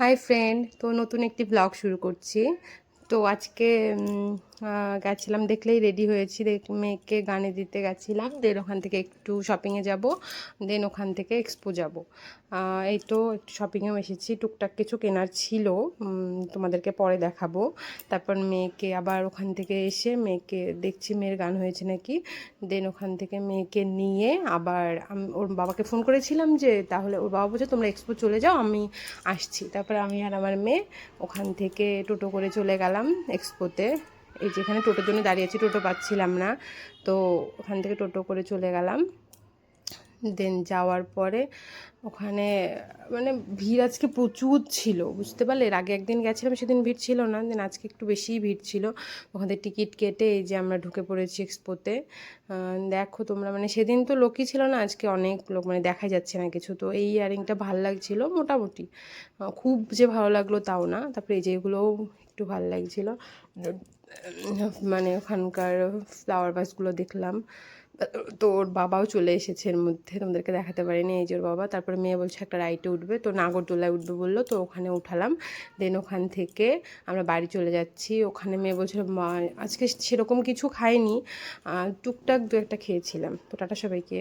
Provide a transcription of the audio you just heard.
Hi friend, তো নতুন একটি ব্লগ শুরু করছি। তো আজকে গেছিলাম, দেখলেই রেডি হয়েছি, মেয়েকে গানে দিতে গেছিলাম। দেন ওখান থেকে একটু শপিংয়ে যাব, দেন ওখান থেকে এক্সপো যাব। এই তো একটু শপিংয়েও এসেছি, টুকটাক কিছু কেনার ছিল, তোমাদেরকে পরে দেখাবো। তারপর মেয়েকে আবার ওখান থেকে এসে মেয়েকে দেখছি মেয়ের গান হয়েছে নাকি। দেন ওখান থেকে মেয়েকে নিয়ে আবার ওর বাবাকে ফোন করেছিলাম যে তাহলে ওর বাবা বলছে তোমরা এক্সপো চলে যাও, আমি আসছি। তারপরে আমি আর আমার মেয়ে ওখান থেকে টোটো করে চলে গেলাম এক্সপোতে। এই যেখানে টোটোর জন্য দাঁড়িয়েছি, টোটো পাচ্ছিলাম না, তো ওখান থেকে টোটো করে চলে গেলাম। দেন যাওয়ার পরে ওখানে মানে ভিড় আজকে প্রচুর ছিল, বুঝতে পারলে। এর আগে একদিন গেছিলাম, সেদিন ভিড় ছিল না, দেন আজকে একটু বেশিই ভিড় ছিল। ওখান থেকে টিকিট কেটে এই যে আমরা ঢুকে পড়েছি এক্সপোতে। দেখো তোমরা, মানে সেদিন তো লোকই ছিল না, আজকে অনেক লোক, মানে দেখা যাচ্ছে না কিছু। তো এই ইয়ারিংটা ভাল লাগছিল মোটামুটি, খুব যে ভালো লাগলো তাও না। তারপরে এই যে এগুলোও একটু ভালো লাগছিলো, মানে ওখানকার ফ্লাওয়ার ভাসগুলো দেখলাম। তো ওর বাবাও চলে এসেছে এর মধ্যে, তোমাদেরকে দেখাতে পারিনি, এই যে ওর বাবা। তারপরে মেয়ে বলছে একটা রাইডে উঠবে, তো নাগরদোলায় উঠবে বললো, তো ওখানে উঠালাম। দেন ওখান থেকে আমরা বাড়ি চলে যাচ্ছি। ওখানে মেয়ে বলছিল মা আজকে সেরকম কিছু খাইনি, টুকটাক দু একটা খেয়েছিলাম। তো টাটা সবাইকে।